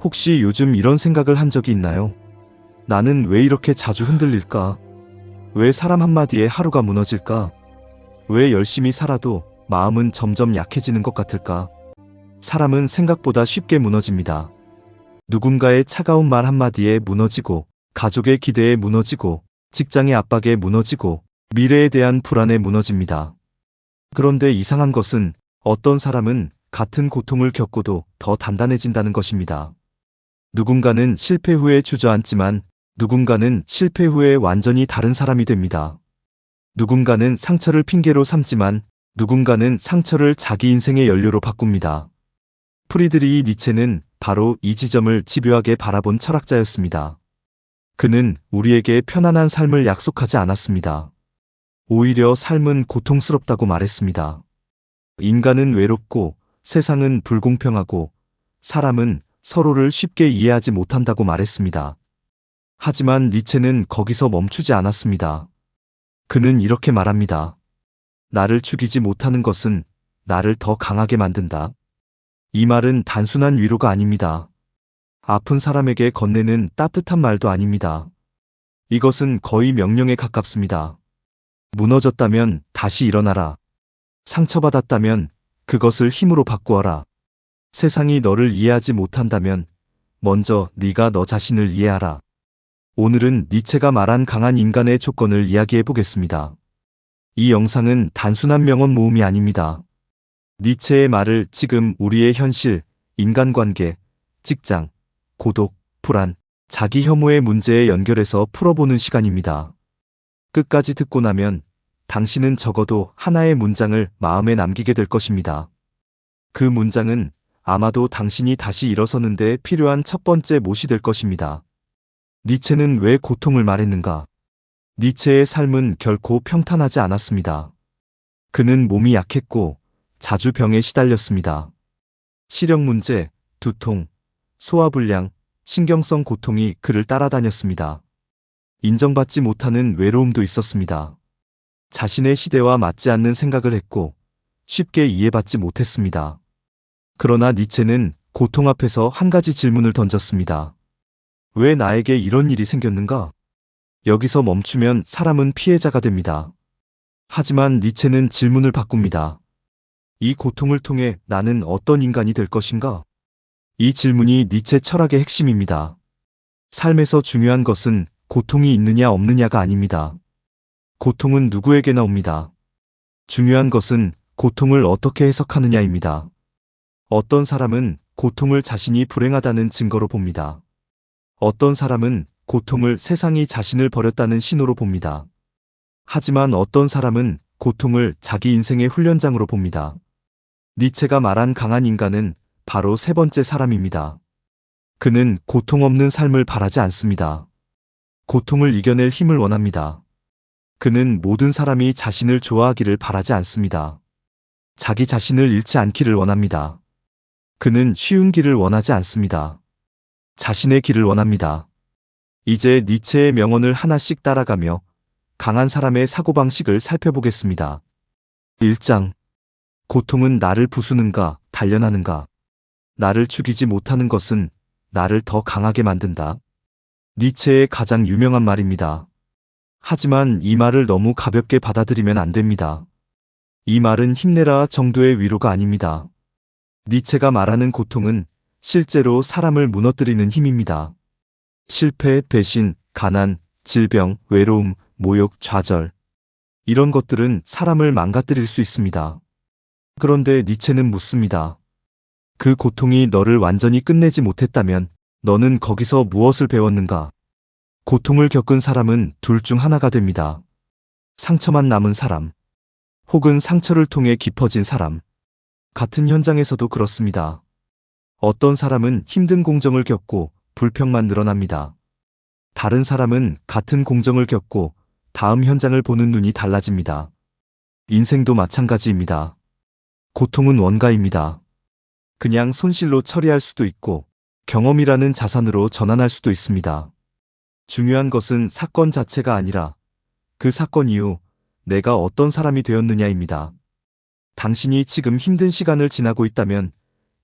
혹시 요즘 이런 생각을 한 적이 있나요? 나는 왜 이렇게 자주 흔들릴까? 왜 사람 한마디에 하루가 무너질까? 왜 열심히 살아도 마음은 점점 약해지는 것 같을까? 사람은 생각보다 쉽게 무너집니다. 누군가의 차가운 말 한마디에 무너지고, 가족의 기대에 무너지고, 직장의 압박에 무너지고, 미래에 대한 불안에 무너집니다. 그런데 이상한 것은 어떤 사람은 같은 고통을 겪고도 더 단단해진다는 것입니다. 누군가는 실패 후에 주저앉지만 누군가는 실패 후에 완전히 다른 사람이 됩니다. 누군가는 상처를 핑계로 삼지만 누군가는 상처를 자기 인생의 연료로 바꿉니다. 프리드리히 니체는 바로 이 지점을 집요하게 바라본 철학자였습니다. 그는 우리에게 편안한 삶을 약속하지 않았습니다. 오히려 삶은 고통스럽다고 말했습니다. 인간은 외롭고 세상은 불공평하고 사람은 서로를 쉽게 이해하지 못한다고 말했습니다. 하지만 니체는 거기서 멈추지 않았습니다. 그는 이렇게 말합니다. 나를 죽이지 못하는 것은 나를 더 강하게 만든다. 이 말은 단순한 위로가 아닙니다. 아픈 사람에게 건네는 따뜻한 말도 아닙니다. 이것은 거의 명령에 가깝습니다. 무너졌다면 다시 일어나라. 상처받았다면 그것을 힘으로 바꾸어라. 세상이 너를 이해하지 못한다면 먼저 네가 너 자신을 이해하라. 오늘은 니체가 말한 강한 인간의 조건을 이야기해 보겠습니다. 이 영상은 단순한 명언 모음이 아닙니다. 니체의 말을 지금 우리의 현실, 인간관계, 직장, 고독, 불안, 자기 혐오의 문제에 연결해서 풀어보는 시간입니다. 끝까지 듣고 나면 당신은 적어도 하나의 문장을 마음에 남기게 될 것입니다. 그 문장은 아마도 당신이 다시 일어서는데 필요한 첫 번째 못이 될 것입니다. 니체는 왜 고통을 말했는가? 니체의 삶은 결코 평탄하지 않았습니다. 그는 몸이 약했고 자주 병에 시달렸습니다. 시력 문제, 두통, 소화불량, 신경성 고통이 그를 따라다녔습니다. 인정받지 못하는 외로움도 있었습니다. 자신의 시대와 맞지 않는 생각을 했고 쉽게 이해받지 못했습니다. 그러나 니체는 고통 앞에서 한 가지 질문을 던졌습니다. 왜 나에게 이런 일이 생겼는가? 여기서 멈추면 사람은 피해자가 됩니다. 하지만 니체는 질문을 바꿉니다. 이 고통을 통해 나는 어떤 인간이 될 것인가? 이 질문이 니체 철학의 핵심입니다. 삶에서 중요한 것은 고통이 있느냐 없느냐가 아닙니다. 고통은 누구에게나 옵니다. 중요한 것은 고통을 어떻게 해석하느냐입니다. 어떤 사람은 고통을 자신이 불행하다는 증거로 봅니다. 어떤 사람은 고통을 세상이 자신을 버렸다는 신호로 봅니다. 하지만 어떤 사람은 고통을 자기 인생의 훈련장으로 봅니다. 니체가 말한 강한 인간은 바로 세 번째 사람입니다. 그는 고통 없는 삶을 바라지 않습니다. 고통을 이겨낼 힘을 원합니다. 그는 모든 사람이 자신을 좋아하기를 바라지 않습니다. 자기 자신을 잃지 않기를 원합니다. 그는 쉬운 길을 원하지 않습니다. 자신의 길을 원합니다. 이제 니체의 명언을 하나씩 따라가며 강한 사람의 사고방식을 살펴보겠습니다. 1장. 고통은 나를 부수는가, 단련하는가? 나를 죽이지 못하는 것은 나를 더 강하게 만든다. 니체의 가장 유명한 말입니다. 하지만 이 말을 너무 가볍게 받아들이면 안 됩니다. 이 말은 힘내라 정도의 위로가 아닙니다. 니체가 말하는 고통은 실제로 사람을 무너뜨리는 힘입니다. 실패, 배신, 가난, 질병, 외로움, 모욕, 좌절. 이런 것들은 사람을 망가뜨릴 수 있습니다. 그런데 니체는 묻습니다. 그 고통이 너를 완전히 끝내지 못했다면 너는 거기서 무엇을 배웠는가? 고통을 겪은 사람은 둘 중 하나가 됩니다. 상처만 남은 사람, 혹은 상처를 통해 깊어진 사람. 같은 현장에서도 그렇습니다. 어떤 사람은 힘든 공정을 겪고 불평만 늘어납니다. 다른 사람은 같은 공정을 겪고 다음 현장을 보는 눈이 달라집니다. 인생도 마찬가지입니다. 고통은 원가입니다. 그냥 손실로 처리할 수도 있고 경험이라는 자산으로 전환할 수도 있습니다. 중요한 것은 사건 자체가 아니라 그 사건 이후 내가 어떤 사람이 되었느냐입니다. 당신이 지금 힘든 시간을 지나고 있다면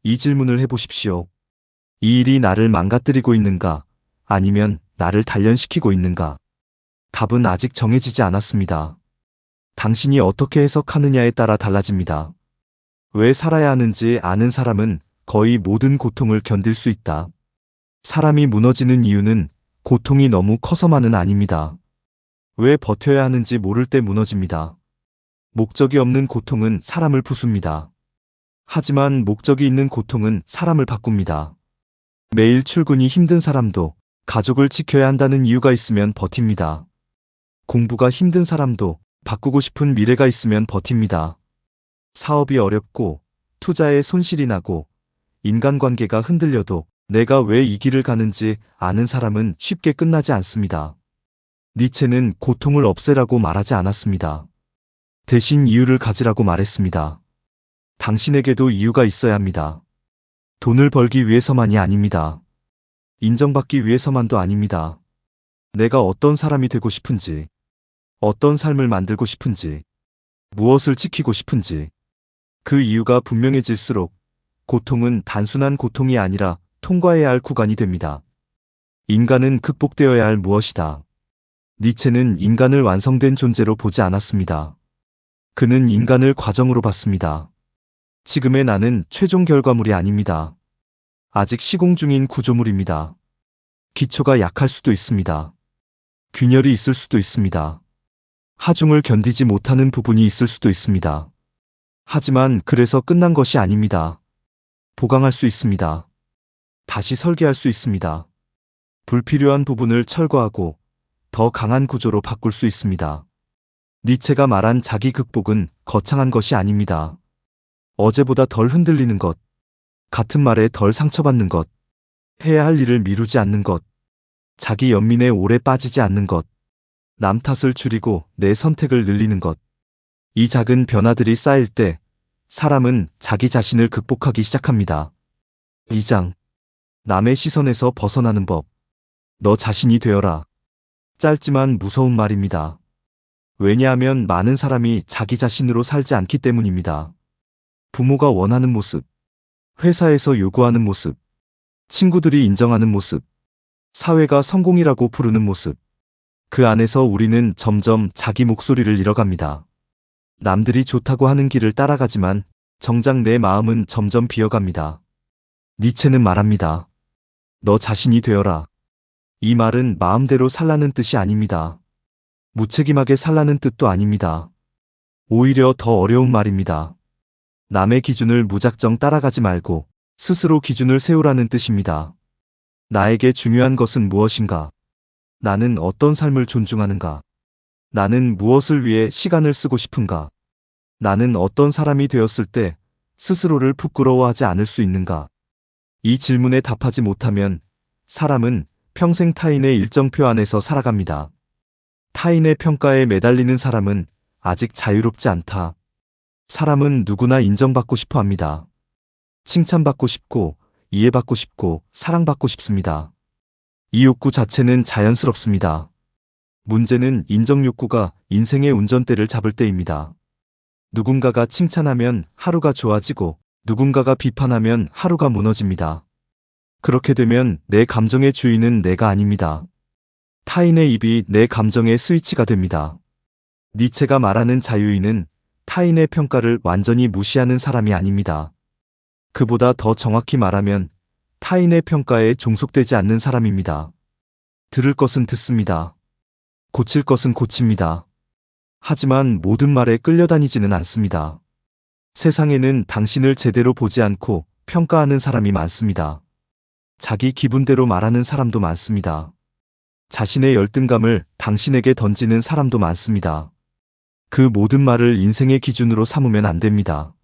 이 질문을 해보십시오. 이 일이 나를 망가뜨리고 있는가? 아니면 나를 단련시키고 있는가? 답은 아직 정해지지 않았습니다. 당신이 어떻게 해석하느냐에 따라 달라집니다. 왜 살아야 하는지 아는 사람은 거의 모든 고통을 견딜 수 있다. 사람이 무너지는 이유는 고통이 너무 커서만은 아닙니다. 왜 버텨야 하는지 모를 때 무너집니다. 목적이 없는 고통은 사람을 부숩니다. 하지만 목적이 있는 고통은 사람을 바꿉니다. 매일 출근이 힘든 사람도 가족을 지켜야 한다는 이유가 있으면 버팁니다. 공부가 힘든 사람도 바꾸고 싶은 미래가 있으면 버팁니다. 사업이 어렵고 투자에 손실이 나고 인간관계가 흔들려도 내가 왜 이 길을 가는지 아는 사람은 쉽게 끝나지 않습니다. 니체는 고통을 없애라고 말하지 않았습니다. 대신 이유를 가지라고 말했습니다. 당신에게도 이유가 있어야 합니다. 돈을 벌기 위해서만이 아닙니다. 인정받기 위해서만도 아닙니다. 내가 어떤 사람이 되고 싶은지, 어떤 삶을 만들고 싶은지, 무엇을 지키고 싶은지, 그 이유가 분명해질수록 고통은 단순한 고통이 아니라 통과해야 할 구간이 됩니다. 인간은 극복되어야 할 무엇이다. 니체는 인간을 완성된 존재로 보지 않았습니다. 그는 인간을 과정으로 봤습니다. 지금의 나는 최종 결과물이 아닙니다. 아직 시공 중인 구조물입니다. 기초가 약할 수도 있습니다. 균열이 있을 수도 있습니다. 하중을 견디지 못하는 부분이 있을 수도 있습니다. 하지만 그래서 끝난 것이 아닙니다. 보강할 수 있습니다. 다시 설계할 수 있습니다. 불필요한 부분을 철거하고 더 강한 구조로 바꿀 수 있습니다. 니체가 말한 자기 극복은 거창한 것이 아닙니다. 어제보다 덜 흔들리는 것, 같은 말에 덜 상처받는 것, 해야 할 일을 미루지 않는 것, 자기 연민에 오래 빠지지 않는 것, 남 탓을 줄이고 내 선택을 늘리는 것. 이 작은 변화들이 쌓일 때 사람은 자기 자신을 극복하기 시작합니다. 2장. 남의 시선에서 벗어나는 법. 너 자신이 되어라. 짧지만 무서운 말입니다. 왜냐하면 많은 사람이 자기 자신으로 살지 않기 때문입니다. 부모가 원하는 모습, 회사에서 요구하는 모습, 친구들이 인정하는 모습, 사회가 성공이라고 부르는 모습. 그 안에서 우리는 점점 자기 목소리를 잃어갑니다. 남들이 좋다고 하는 길을 따라가지만 정작 내 마음은 점점 비어갑니다. 니체는 말합니다. 너 자신이 되어라. 이 말은 마음대로 살라는 뜻이 아닙니다. 무책임하게 살라는 뜻도 아닙니다. 오히려 더 어려운 말입니다. 남의 기준을 무작정 따라가지 말고 스스로 기준을 세우라는 뜻입니다. 나에게 중요한 것은 무엇인가? 나는 어떤 삶을 존중하는가? 나는 무엇을 위해 시간을 쓰고 싶은가? 나는 어떤 사람이 되었을 때 스스로를 부끄러워하지 않을 수 있는가? 이 질문에 답하지 못하면 사람은 평생 타인의 일정표 안에서 살아갑니다. 타인의 평가에 매달리는 사람은 아직 자유롭지 않다. 사람은 누구나 인정받고 싶어 합니다. 칭찬받고 싶고, 이해받고 싶고, 사랑받고 싶습니다. 이 욕구 자체는 자연스럽습니다. 문제는 인정 욕구가 인생의 운전대를 잡을 때입니다. 누군가가 칭찬하면 하루가 좋아지고 누군가가 비판하면 하루가 무너집니다. 그렇게 되면 내 감정의 주인은 내가 아닙니다. 타인의 입이 내 감정의 스위치가 됩니다. 니체가 말하는 자유인은 타인의 평가를 완전히 무시하는 사람이 아닙니다. 그보다 더 정확히 말하면 타인의 평가에 종속되지 않는 사람입니다. 들을 것은 듣습니다. 고칠 것은 고칩니다. 하지만 모든 말에 끌려다니지는 않습니다. 세상에는 당신을 제대로 보지 않고 평가하는 사람이 많습니다. 자기 기분대로 말하는 사람도 많습니다. 자신의 열등감을 당신에게 던지는 사람도 많습니다. 그 모든 말을 인생의 기준으로 삼으면 안 됩니다.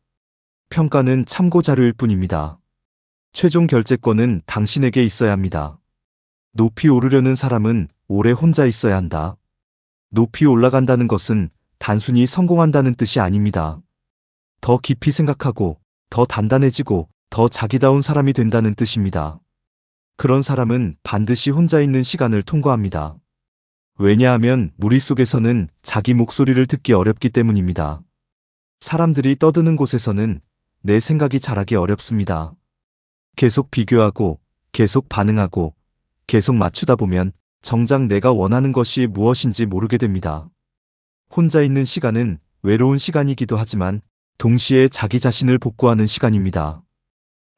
평가는 참고 자료일 뿐입니다. 최종 결재권은 당신에게 있어야 합니다. 높이 오르려는 사람은 오래 혼자 있어야 한다. 높이 올라간다는 것은 단순히 성공한다는 뜻이 아닙니다. 더 깊이 생각하고, 더 단단해지고, 더 자기다운 사람이 된다는 뜻입니다. 그런 사람은 반드시 혼자 있는 시간을 통과합니다. 왜냐하면 무리 속에서는 자기 목소리를 듣기 어렵기 때문입니다. 사람들이 떠드는 곳에서는 내 생각이 자라기 어렵습니다. 계속 비교하고 계속 반응하고 계속 맞추다 보면 정작 내가 원하는 것이 무엇인지 모르게 됩니다. 혼자 있는 시간은 외로운 시간이기도 하지만 동시에 자기 자신을 복구하는 시간입니다.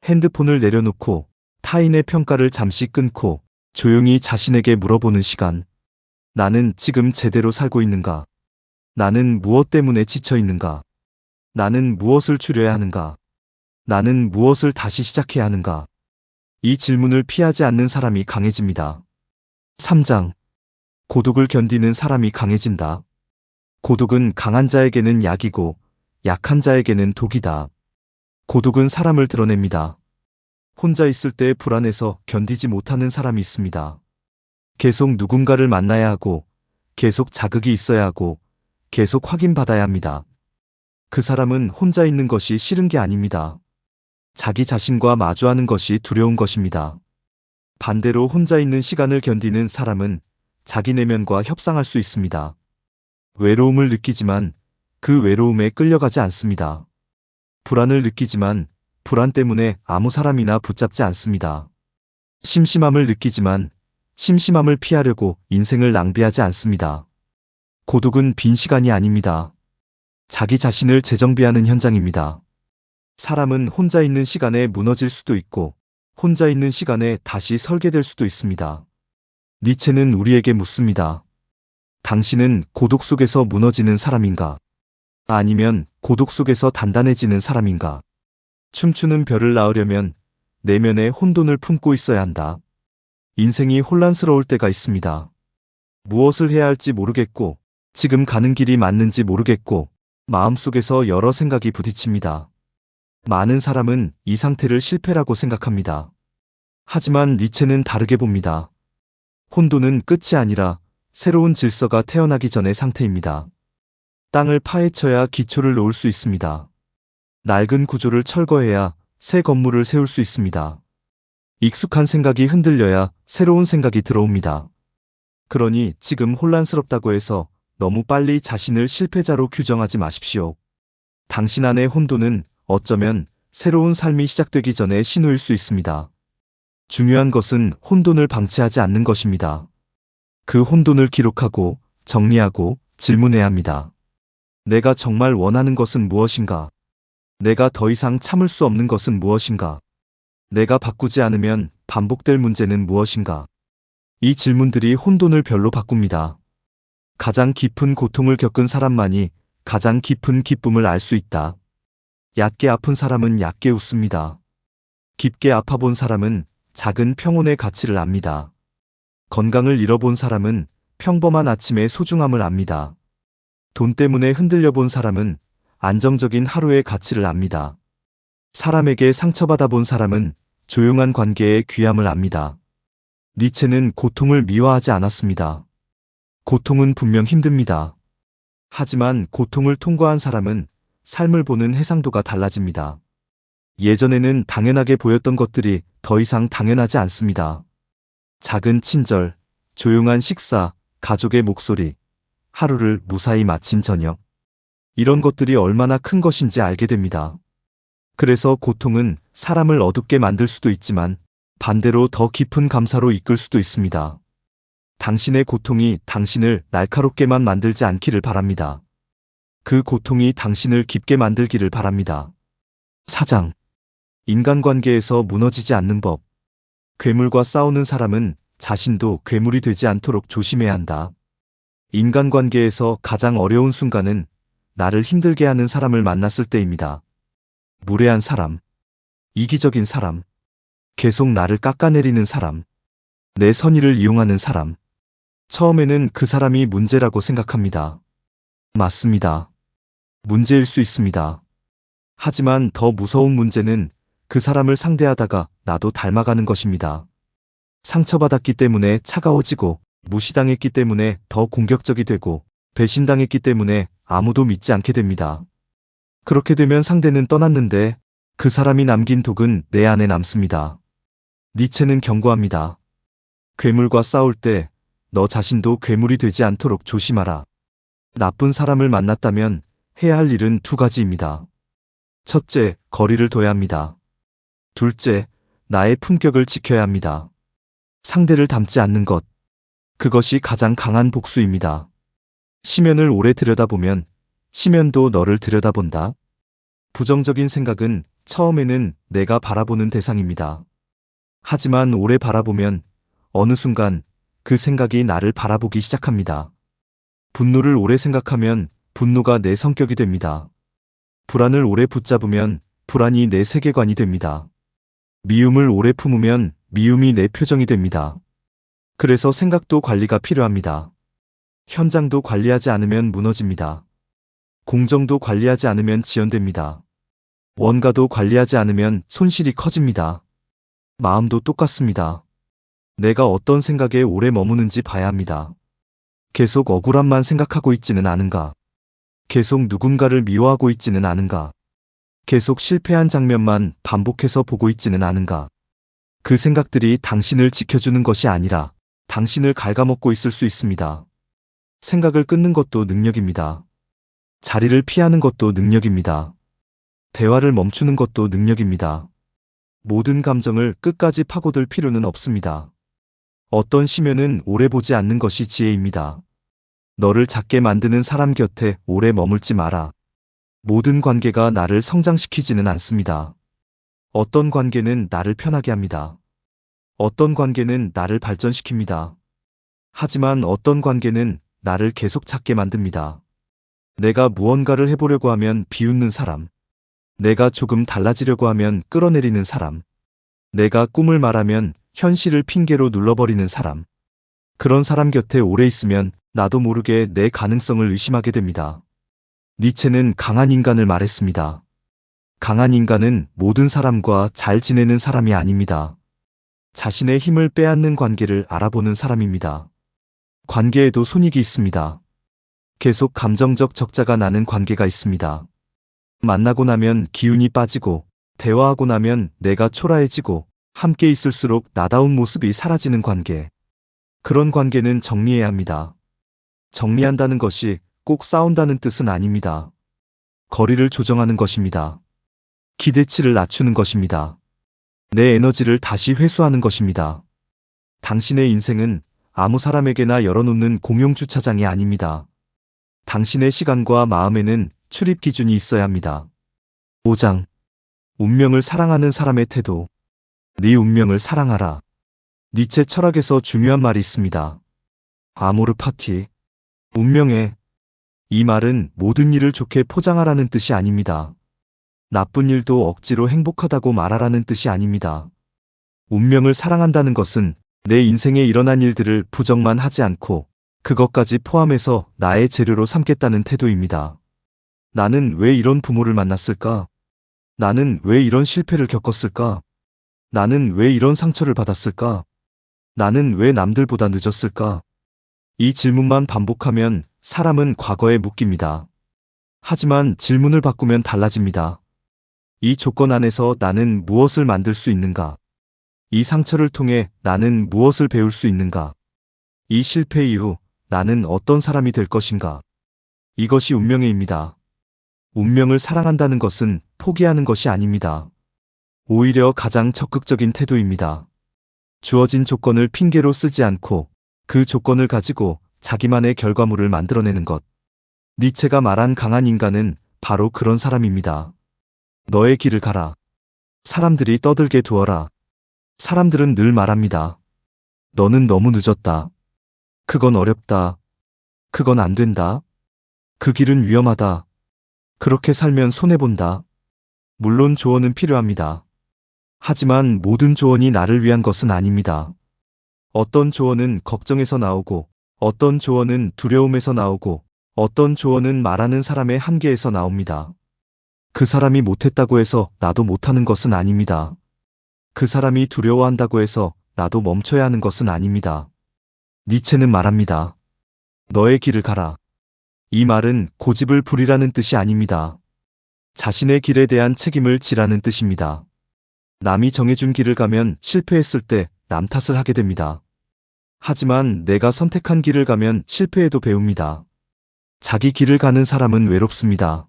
핸드폰을 내려놓고 타인의 평가를 잠시 끊고 조용히 자신에게 물어보는 시간. 나는 지금 제대로 살고 있는가? 나는 무엇 때문에 지쳐 있는가? 나는 무엇을 줄여야 하는가? 나는 무엇을 다시 시작해야 하는가? 이 질문을 피하지 않는 사람이 강해집니다. 3장. 고독을 견디는 사람이 강해진다. 고독은 강한 자에게는 약이고 약한 자에게는 독이다. 고독은 사람을 드러냅니다. 혼자 있을 때 불안해서 견디지 못하는 사람이 있습니다. 계속 누군가를 만나야 하고 계속 자극이 있어야 하고 계속 확인받아야 합니다. 그 사람은 혼자 있는 것이 싫은 게 아닙니다. 자기 자신과 마주하는 것이 두려운 것입니다. 반대로 혼자 있는 시간을 견디는 사람은 자기 내면과 협상할 수 있습니다. 외로움을 느끼지만 그 외로움에 끌려가지 않습니다. 불안을 느끼지만 불안 때문에 아무 사람이나 붙잡지 않습니다. 심심함을 느끼지만 심심함을 피하려고 인생을 낭비하지 않습니다. 고독은 빈 시간이 아닙니다. 자기 자신을 재정비하는 현장입니다. 사람은 혼자 있는 시간에 무너질 수도 있고 혼자 있는 시간에 다시 설계될 수도 있습니다. 니체는 우리에게 묻습니다. 당신은 고독 속에서 무너지는 사람인가? 아니면 고독 속에서 단단해지는 사람인가? 춤추는 별을 낳으려면 내면에 혼돈을 품고 있어야 한다. 인생이 혼란스러울 때가 있습니다. 무엇을 해야 할지 모르겠고 지금 가는 길이 맞는지 모르겠고 마음속에서 여러 생각이 부딪힙니다. 많은 사람은 이 상태를 실패라고 생각합니다. 하지만 니체는 다르게 봅니다. 혼돈은 끝이 아니라 새로운 질서가 태어나기 전의 상태입니다. 땅을 파헤쳐야 기초를 놓을 수 있습니다. 낡은 구조를 철거해야 새 건물을 세울 수 있습니다. 익숙한 생각이 흔들려야 새로운 생각이 들어옵니다. 그러니 지금 혼란스럽다고 해서 너무 빨리 자신을 실패자로 규정하지 마십시오. 당신 안의 혼돈은 어쩌면 새로운 삶이 시작되기 전에 신호일 수 있습니다. 중요한 것은 혼돈을 방치하지 않는 것입니다. 그 혼돈을 기록하고 정리하고 질문해야 합니다. 내가 정말 원하는 것은 무엇인가? 내가 더 이상 참을 수 없는 것은 무엇인가? 내가 바꾸지 않으면 반복될 문제는 무엇인가? 이 질문들이 혼돈을 별로 바꿉니다. 가장 깊은 고통을 겪은 사람만이 가장 깊은 기쁨을 알 수 있다. 얕게 아픈 사람은 얕게 웃습니다. 깊게 아파본 사람은 작은 평온의 가치를 압니다. 건강을 잃어본 사람은 평범한 아침의 소중함을 압니다. 돈 때문에 흔들려 본 사람은 안정적인 하루의 가치를 압니다. 사람에게 상처받아 본 사람은 조용한 관계의 귀함을 압니다. 니체는 고통을 미워하지 않았습니다. 고통은 분명 힘듭니다. 하지만 고통을 통과한 사람은 삶을 보는 해상도가 달라집니다. 예전에는 당연하게 보였던 것들이 더 이상 당연하지 않습니다. 작은 친절, 조용한 식사, 가족의 목소리, 하루를 무사히 마친 저녁. 이런 것들이 얼마나 큰 것인지 알게 됩니다. 그래서 고통은 사람을 어둡게 만들 수도 있지만 반대로 더 깊은 감사로 이끌 수도 있습니다. 당신의 고통이 당신을 날카롭게만 만들지 않기를 바랍니다. 그 고통이 당신을 깊게 만들기를 바랍니다. 4장. 인간관계에서 무너지지 않는 법. 괴물과 싸우는 사람은 자신도 괴물이 되지 않도록 조심해야 한다. 인간관계에서 가장 어려운 순간은 나를 힘들게 하는 사람을 만났을 때입니다. 무례한 사람, 이기적인 사람, 계속 나를 깎아내리는 사람, 내 선의를 이용하는 사람. 처음에는 그 사람이 문제라고 생각합니다. 맞습니다. 문제일 수 있습니다. 하지만 더 무서운 문제는 그 사람을 상대하다가 나도 닮아가는 것입니다. 상처받았기 때문에 차가워지고 무시당했기 때문에 더 공격적이 되고 배신당했기 때문에 아무도 믿지 않게 됩니다. 그렇게 되면 상대는 떠났는데 그 사람이 남긴 독은 내 안에 남습니다. 니체는 경고합니다. 괴물과 싸울 때 너 자신도 괴물이 되지 않도록 조심하라. 나쁜 사람을 만났다면 해야 할 일은 두 가지입니다. 첫째, 거리를 둬야 합니다. 둘째, 나의 품격을 지켜야 합니다. 상대를 닮지 않는 것. 그것이 가장 강한 복수입니다. 시면을 오래 들여다보면 시면도 너를 들여다본다. 부정적인 생각은 처음에는 내가 바라보는 대상입니다. 하지만 오래 바라보면 어느 순간 그 생각이 나를 바라보기 시작합니다. 분노를 오래 생각하면 분노가 내 성격이 됩니다. 불안을 오래 붙잡으면 불안이 내 세계관이 됩니다. 미움을 오래 품으면 미움이 내 표정이 됩니다. 그래서 생각도 관리가 필요합니다. 현장도 관리하지 않으면 무너집니다. 공정도 관리하지 않으면 지연됩니다. 원가도 관리하지 않으면 손실이 커집니다. 마음도 똑같습니다. 내가 어떤 생각에 오래 머무는지 봐야 합니다. 계속 억울함만 생각하고 있지는 않은가? 계속 누군가를 미워하고 있지는 않은가? 계속 실패한 장면만 반복해서 보고 있지는 않은가? 그 생각들이 당신을 지켜주는 것이 아니라 당신을 갉아먹고 있을 수 있습니다. 생각을 끊는 것도 능력입니다. 자리를 피하는 것도 능력입니다. 대화를 멈추는 것도 능력입니다. 모든 감정을 끝까지 파고들 필요는 없습니다. 어떤 시면은 오래 보지 않는 것이 지혜입니다. 너를 작게 만드는 사람 곁에 오래 머물지 마라. 모든 관계가 나를 성장시키지는 않습니다. 어떤 관계는 나를 편하게 합니다. 어떤 관계는 나를 발전시킵니다. 하지만 어떤 관계는 나를 계속 찾게 만듭니다. 내가 무언가를 해보려고 하면 비웃는 사람. 내가 조금 달라지려고 하면 끌어내리는 사람. 내가 꿈을 말하면 현실을 핑계로 눌러버리는 사람. 그런 사람 곁에 오래 있으면 나도 모르게 내 가능성을 의심하게 됩니다. 니체는 강한 인간을 말했습니다. 강한 인간은 모든 사람과 잘 지내는 사람이 아닙니다. 자신의 힘을 빼앗는 관계를 알아보는 사람입니다. 관계에도 손익이 있습니다. 계속 감정적 적자가 나는 관계가 있습니다. 만나고 나면 기운이 빠지고, 대화하고 나면 내가 초라해지고, 함께 있을수록 나다운 모습이 사라지는 관계. 그런 관계는 정리해야 합니다. 정리한다는 것이 꼭 싸운다는 뜻은 아닙니다. 거리를 조정하는 것입니다. 기대치를 낮추는 것입니다. 내 에너지를 다시 회수하는 것입니다. 당신의 인생은 아무 사람에게나 열어놓는 공용주차장이 아닙니다. 당신의 시간과 마음에는 출입 기준이 있어야 합니다. 5장. 운명을 사랑하는 사람의 태도. 네 운명을 사랑하라. 니체 철학에서 중요한 말이 있습니다. 아모르 파티. 운명에. 이 말은 모든 일을 좋게 포장하라는 뜻이 아닙니다. 나쁜 일도 억지로 행복하다고 말하라는 뜻이 아닙니다. 운명을 사랑한다는 것은 내 인생에 일어난 일들을 부정만 하지 않고 그것까지 포함해서 나의 재료로 삼겠다는 태도입니다. 나는 왜 이런 부모를 만났을까? 나는 왜 이런 실패를 겪었을까? 나는 왜 이런 상처를 받았을까? 나는 왜 남들보다 늦었을까? 이 질문만 반복하면 사람은 과거에 묶입니다. 하지만 질문을 바꾸면 달라집니다. 이 조건 안에서 나는 무엇을 만들 수 있는가? 이 상처를 통해 나는 무엇을 배울 수 있는가? 이 실패 이후 나는 어떤 사람이 될 것인가? 이것이 운명의입니다. 운명을 사랑한다는 것은 포기하는 것이 아닙니다. 오히려 가장 적극적인 태도입니다. 주어진 조건을 핑계로 쓰지 않고 그 조건을 가지고 자기만의 결과물을 만들어내는 것. 니체가 말한 강한 인간은 바로 그런 사람입니다. 너의 길을 가라. 사람들이 떠들게 두어라. 사람들은 늘 말합니다. 너는 너무 늦었다. 그건 어렵다. 그건 안 된다. 그 길은 위험하다. 그렇게 살면 손해본다. 물론 조언은 필요합니다. 하지만 모든 조언이 나를 위한 것은 아닙니다. 어떤 조언은 걱정에서 나오고, 어떤 조언은 두려움에서 나오고, 어떤 조언은 말하는 사람의 한계에서 나옵니다. 그 사람이 못했다고 해서 나도 못하는 것은 아닙니다. 그 사람이 두려워한다고 해서 나도 멈춰야 하는 것은 아닙니다. 니체는 말합니다. 너의 길을 가라. 이 말은 고집을 부리라는 뜻이 아닙니다. 자신의 길에 대한 책임을 지라는 뜻입니다. 남이 정해준 길을 가면 실패했을 때 남 탓을 하게 됩니다. 하지만 내가 선택한 길을 가면 실패해도 배웁니다. 자기 길을 가는 사람은 외롭습니다.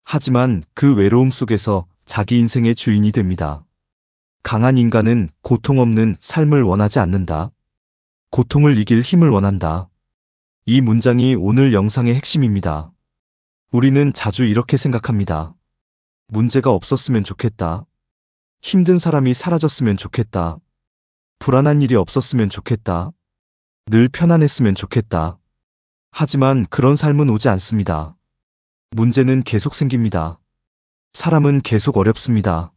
하지만 그 외로움 속에서 자기 인생의 주인이 됩니다. 강한 인간은 고통 없는 삶을 원하지 않는다. 고통을 이길 힘을 원한다. 이 문장이 오늘 영상의 핵심입니다. 우리는 자주 이렇게 생각합니다. 문제가 없었으면 좋겠다. 힘든 사람이 사라졌으면 좋겠다. 불안한 일이 없었으면 좋겠다. 늘 편안했으면 좋겠다. 하지만 그런 삶은 오지 않습니다. 문제는 계속 생깁니다. 사람은 계속 어렵습니다.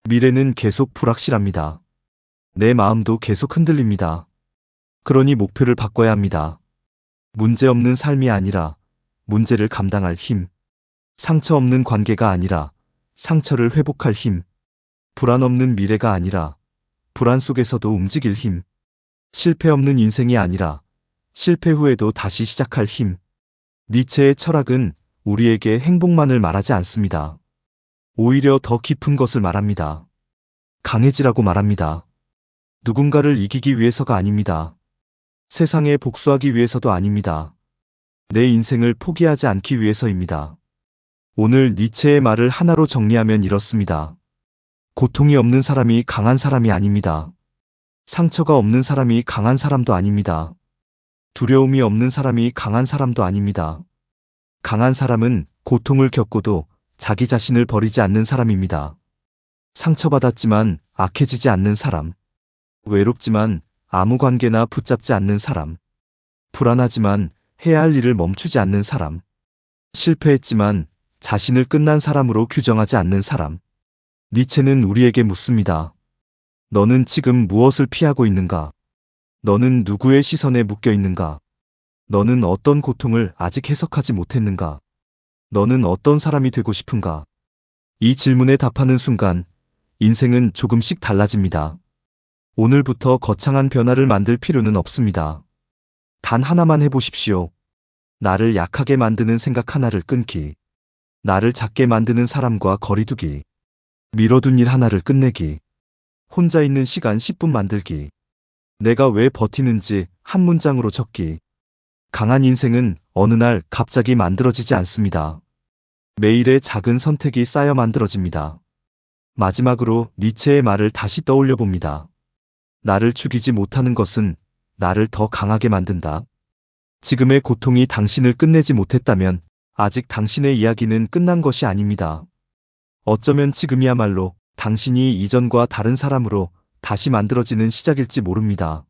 미래는 계속 불확실합니다. 내 마음도 계속 흔들립니다. 그러니 목표를 바꿔야 합니다. 문제 없는 삶이 아니라 문제를 감당할 힘. 상처 없는 관계가 아니라 상처를 회복할 힘. 불안 없는 미래가 아니라 불안 속에서도 움직일 힘. 실패 없는 인생이 아니라 실패 후에도 다시 시작할 힘. 니체의 철학은 우리에게 행복만을 말하지 않습니다. 오히려 더 깊은 것을 말합니다. 강해지라고 말합니다. 누군가를 이기기 위해서가 아닙니다. 세상에 복수하기 위해서도 아닙니다. 내 인생을 포기하지 않기 위해서입니다. 오늘 니체의 말을 하나로 정리하면 이렇습니다. 고통이 없는 사람이 강한 사람이 아닙니다. 상처가 없는 사람이 강한 사람도 아닙니다. 두려움이 없는 사람이 강한 사람도 아닙니다. 강한 사람은 고통을 겪고도 자기 자신을 버리지 않는 사람입니다. 상처받았지만 악해지지 않는 사람. 외롭지만 아무 관계나 붙잡지 않는 사람. 불안하지만 해야 할 일을 멈추지 않는 사람. 실패했지만 자신을 끝난 사람으로 규정하지 않는 사람. 니체는 우리에게 묻습니다. 너는 지금 무엇을 피하고 있는가? 너는 누구의 시선에 묶여 있는가? 너는 어떤 고통을 아직 해석하지 못했는가? 너는 어떤 사람이 되고 싶은가? 이 질문에 답하는 순간 인생은 조금씩 달라집니다. 오늘부터 거창한 변화를 만들 필요는 없습니다. 단 하나만 해보십시오. 나를 약하게 만드는 생각 하나를 끊기. 나를 작게 만드는 사람과 거리 두기. 미뤄둔 일 하나를 끝내기. 혼자 있는 시간 10분 만들기. 내가 왜 버티는지 한 문장으로 적기. 강한 인생은 어느 날 갑자기 만들어지지 않습니다. 매일의 작은 선택이 쌓여 만들어집니다. 마지막으로 니체의 말을 다시 떠올려 봅니다. 나를 죽이지 못하는 것은 나를 더 강하게 만든다. 지금의 고통이 당신을 끝내지 못했다면 아직 당신의 이야기는 끝난 것이 아닙니다. 어쩌면 지금이야말로 당신이 이전과 다른 사람으로 다시 만들어지는 시작일지 모릅니다.